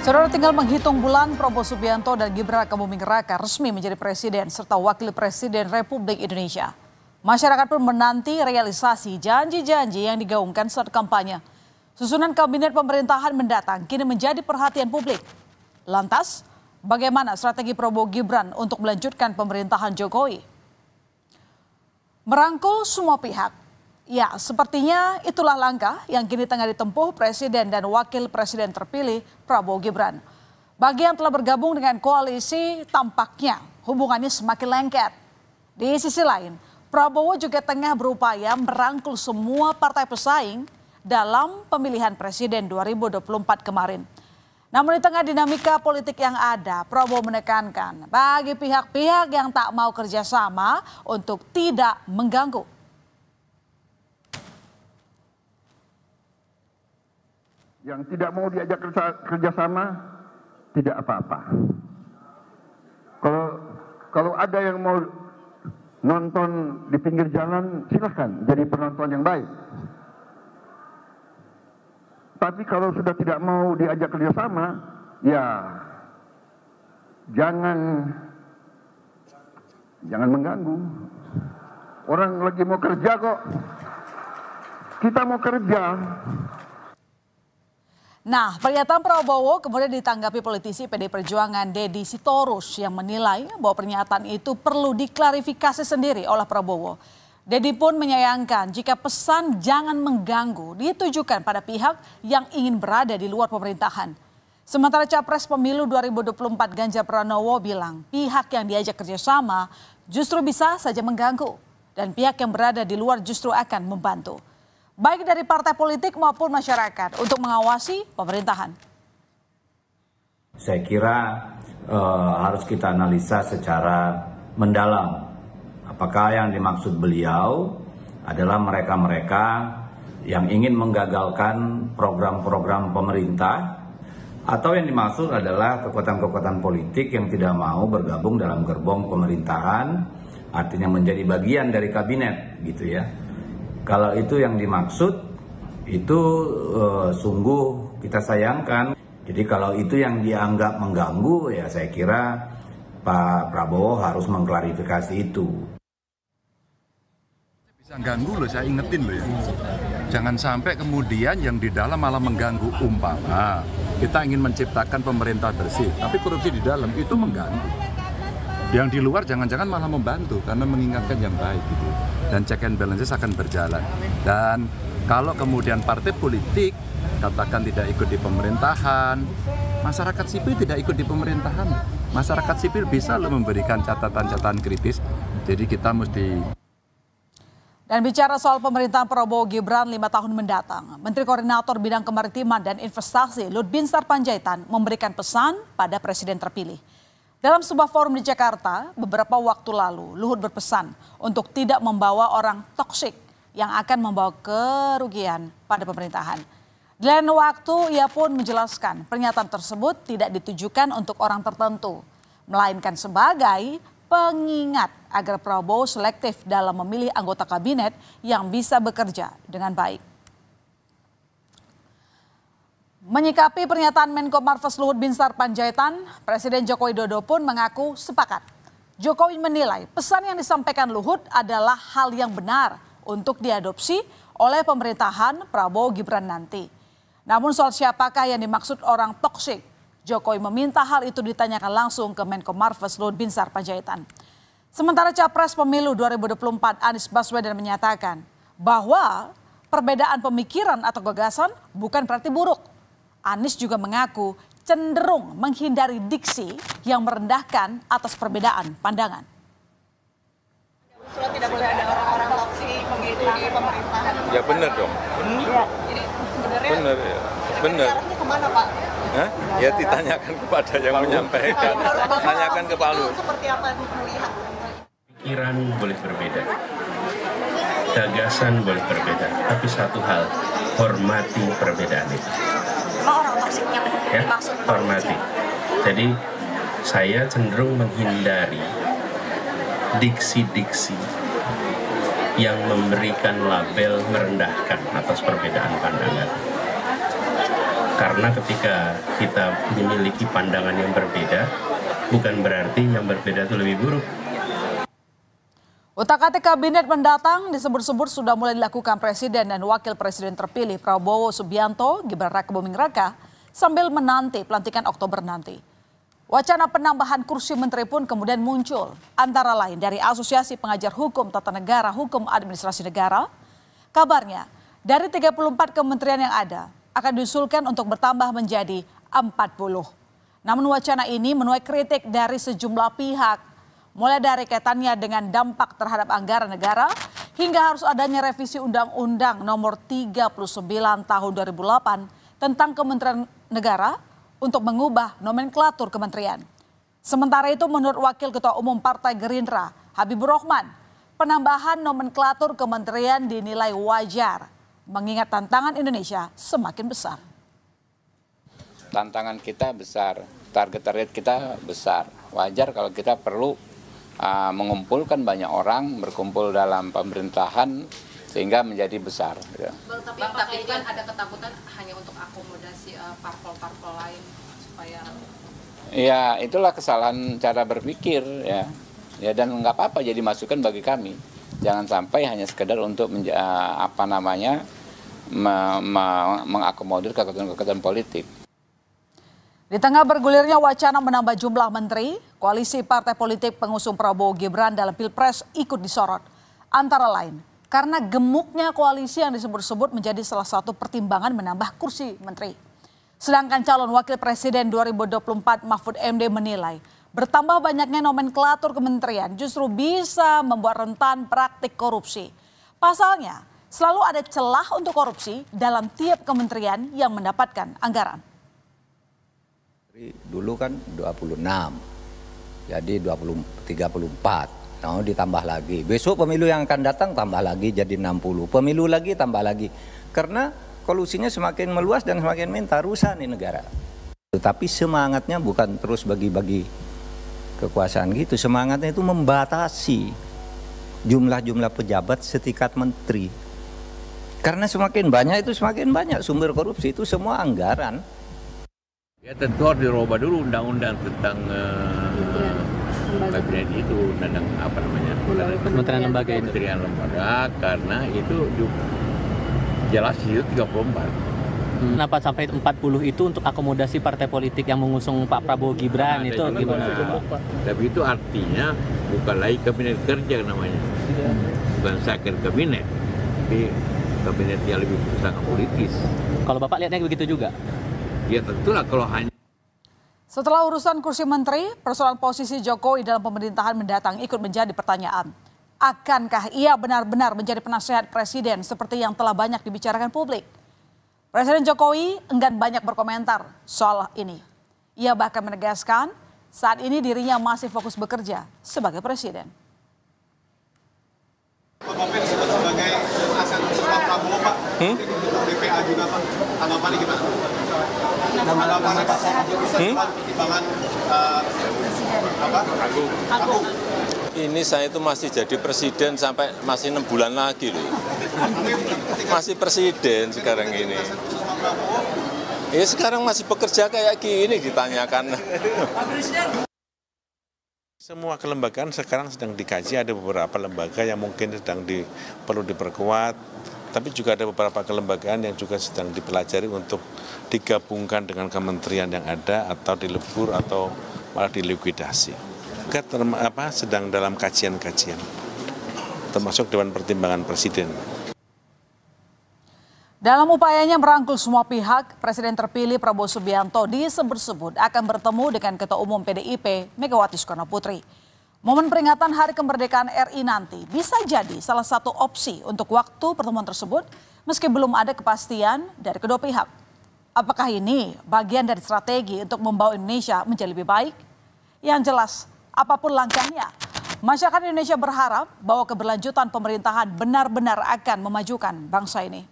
Saudara, tinggal menghitung bulan, Prabowo Subianto dan Gibran Rakabuming Raka resmi menjadi presiden serta wakil presiden Republik Indonesia. Masyarakat pun menanti realisasi janji-janji yang digaungkan saat kampanye. Susunan kabinet pemerintahan mendatang kini menjadi perhatian publik. Lantas, bagaimana strategi Prabowo Gibran untuk melanjutkan pemerintahan Jokowi? Merangkul semua pihak. Ya, sepertinya itulah langkah yang kini tengah ditempuh Presiden dan Wakil Presiden terpilih Prabowo Gibran. Bagi yang telah bergabung dengan koalisi, tampaknya hubungannya semakin lengket. Di sisi lain, Prabowo juga tengah berupaya merangkul semua partai pesaing dalam pemilihan Presiden 2024 kemarin. Namun di tengah dinamika politik yang ada, Prabowo menekankan bagi pihak-pihak yang tak mau kerjasama untuk tidak mengganggu. Yang tidak mau diajak kerjasama tidak apa-apa. Kalau ada yang mau nonton di pinggir jalan, silahkan jadi penonton yang baik. Tapi kalau sudah tidak mau diajak kerjasama, ya jangan mengganggu. Orang lagi mau kerja kok. Kita mau kerja. Nah, pernyataan Prabowo kemudian ditanggapi politisi PDI Perjuangan Deddy Sitorus yang menilai bahwa pernyataan itu perlu diklarifikasi sendiri oleh Prabowo. Deddy pun menyayangkan jika pesan jangan mengganggu ditujukan pada pihak yang ingin berada di luar pemerintahan. Sementara Capres Pemilu 2024 Ganjar Pranowo bilang pihak yang diajak kerjasama justru bisa saja mengganggu dan pihak yang berada di luar justru akan membantu. Baik dari partai politik maupun masyarakat untuk mengawasi pemerintahan. Saya kira harus kita analisa secara mendalam. Apakah yang dimaksud beliau adalah mereka-mereka yang ingin menggagalkan program-program pemerintah, atau yang dimaksud adalah kekuatan-kekuatan politik yang tidak mau bergabung dalam gerbong pemerintahan, artinya menjadi bagian dari kabinet gitu ya. Kalau itu yang dimaksud, itu sungguh kita sayangkan. Jadi kalau itu yang dianggap mengganggu, ya saya kira Pak Prabowo harus mengklarifikasi itu. Bisa ganggu loh, saya ingetin loh ya. Jangan sampai kemudian yang di dalam malah mengganggu. Umpama kita ingin menciptakan pemerintah bersih, tapi korupsi di dalam itu mengganggu. Yang di luar jangan-jangan malah membantu karena mengingatkan yang baik gitu. Dan check and balances akan berjalan. Dan kalau kemudian partai politik katakan tidak ikut di pemerintahan, masyarakat sipil tidak ikut di pemerintahan. Masyarakat sipil bisa loh memberikan catatan-catatan kritis. Jadi kita mesti. Dan bicara soal pemerintahan Prabowo Gibran 5 tahun mendatang, Menteri Koordinator Bidang Kemaritiman dan Investasi Luhut Binsar Panjaitan memberikan pesan pada Presiden terpilih. Dalam sebuah forum di Jakarta, beberapa waktu lalu, Luhut berpesan untuk tidak membawa orang toksik yang akan membawa kerugian pada pemerintahan. Di lain waktu, ia pun menjelaskan pernyataan tersebut tidak ditujukan untuk orang tertentu, melainkan sebagai pengingat agar Prabowo selektif dalam memilih anggota kabinet yang bisa bekerja dengan baik. Menyikapi pernyataan Menko Marves Luhut Binsar Panjaitan, Presiden Joko Widodo pun mengaku sepakat. Jokowi menilai pesan yang disampaikan Luhut adalah hal yang benar untuk diadopsi oleh pemerintahan Prabowo Gibran nanti. Namun soal siapakah yang dimaksud orang toksik, Jokowi meminta hal itu ditanyakan langsung ke Menko Marves Luhut Binsar Panjaitan. Sementara Capres Pemilu 2024 Anies Baswedan menyatakan bahwa perbedaan pemikiran atau gagasan bukan berarti buruk. Anies juga mengaku cenderung menghindari diksi yang merendahkan atas perbedaan pandangan. Tidak boleh ada orang-orang toksik begitu di pemerintahan. Ya benar dong. Ya. Jadi sebenarnya benar ya. Benar. Arahnya kemana Pak? Hah? Ya ditanyakan kepada yang menyampaikan. Tanyakan ke Pak Luhut. Seperti apa melihat? Pikiran boleh berbeda, gagasan boleh berbeda, tapi satu hal, hormati perbedaan itu. Orang toksik yang dimaksud hormati. Jadi saya cenderung menghindari diksi-diksi yang memberikan label merendahkan atas perbedaan pandangan. Karena ketika kita memiliki pandangan yang berbeda, bukan berarti yang berbeda itu lebih buruk. Utak-atik kabinet mendatang disebut-sebut sudah mulai dilakukan Presiden dan Wakil Presiden terpilih Prabowo Subianto, Gibran Raka Buming Raka, sambil menanti pelantikan Oktober nanti. Wacana penambahan kursi menteri pun kemudian muncul, antara lain dari Asosiasi Pengajar Hukum Tata Negara Hukum Administrasi Negara. Kabarnya, dari 34 kementerian yang ada, akan diusulkan untuk bertambah menjadi 40. Namun wacana ini menuai kritik dari sejumlah pihak, mulai dari kaitannya dengan dampak terhadap anggaran negara, hingga harus adanya revisi Undang-Undang Nomor 39 Tahun 2008 tentang Kementerian Negara untuk mengubah nomenklatur kementerian. Sementara itu menurut Wakil Ketua Umum Partai Gerindra, Habibur Rahman, penambahan nomenklatur kementerian dinilai wajar, mengingat tantangan Indonesia semakin besar. Tantangan kita besar, target kita besar. Wajar kalau kita perlu mengumpulkan banyak orang, berkumpul dalam pemerintahan sehingga menjadi besar. Ya. Tapi kan ada ketakutan hanya untuk akomodasi parpol-parpol lain supaya. Ya itulah kesalahan cara berpikir ya. Ya dan nggak apa-apa jadi masukan bagi kami. Jangan sampai hanya sekedar untuk mengakomodir kekuatan politik. Di tengah bergulirnya wacana menambah jumlah menteri, koalisi partai politik pengusung Prabowo Gibran dalam Pilpres ikut disorot. Antara lain, karena gemuknya koalisi yang disebut-sebut menjadi salah satu pertimbangan menambah kursi menteri. Sedangkan calon wakil presiden 2024 Mahfud MD menilai, bertambah banyaknya nomenklatur kementerian justru bisa membuat rentan praktik korupsi. Pasalnya, selalu ada celah untuk korupsi dalam tiap kementerian yang mendapatkan anggaran. Dulu kan 26, jadi 34, nah ditambah lagi. Besok pemilu yang akan datang tambah lagi jadi 60, pemilu lagi tambah lagi. Karena kolusinya semakin meluas dan semakin minta rusak nih negara. Tetapi semangatnya bukan terus bagi-bagi kekuasaan gitu, semangatnya itu membatasi jumlah-jumlah pejabat setingkat menteri. Karena semakin banyak itu semakin banyak sumber korupsi, itu semua anggaran. Ya tentu harus dirubah dulu undang-undang tentang kabinet itu, tentang apa namanya, kementerian lembaga itu. Kementerian lembaga, karena itu jelas itu 34. Kenapa sampai 40 itu untuk akomodasi partai politik yang mengusung Pak Prabowo Gibran itu gimana? Pak? Tapi itu artinya bukan lagi kabinet kerja namanya, bukan second kabinet, tapi kabinet yang lebih sangat politis. Kalau Bapak lihatnya begitu juga? Ya tentulah kalau hanya. Setelah urusan kursi menteri, persoalan posisi Jokowi dalam pemerintahan mendatang ikut menjadi pertanyaan. Akankah ia benar-benar menjadi penasehat presiden seperti yang telah banyak dibicarakan publik? Presiden Jokowi enggan banyak berkomentar soal ini. Ia bahkan menegaskan saat ini dirinya masih fokus bekerja sebagai presiden. Bapak disebut sebagai aset Pak Prabowo, Pak. DPA juga, Pak. Tanggapannya gimana? Tanggapannya Pak pertimbangan Agung. Ini saya itu masih jadi presiden sampai masih 6 bulan lagi loh. Masih presiden sekarang ini. Ya sekarang masih bekerja kayak gini ditanyakan. Semua kelembagaan sekarang sedang dikaji, ada beberapa lembaga yang mungkin sedang perlu diperkuat, tapi juga ada beberapa kelembagaan yang juga sedang dipelajari untuk digabungkan dengan kementerian yang ada atau dilebur atau malah dilikuidasi. Sedang dalam kajian-kajian, termasuk Dewan Pertimbangan Presiden. Dalam upayanya merangkul semua pihak, Presiden terpilih Prabowo Subianto disebut-sebut akan bertemu dengan Ketua Umum PDIP Megawati Soekarnoputri. Momen peringatan Hari Kemerdekaan RI nanti bisa jadi salah satu opsi untuk waktu pertemuan tersebut meski belum ada kepastian dari kedua pihak. Apakah ini bagian dari strategi untuk membawa Indonesia menjadi lebih baik? Yang jelas, apapun langkahnya, masyarakat Indonesia berharap bahwa keberlanjutan pemerintahan benar-benar akan memajukan bangsa ini.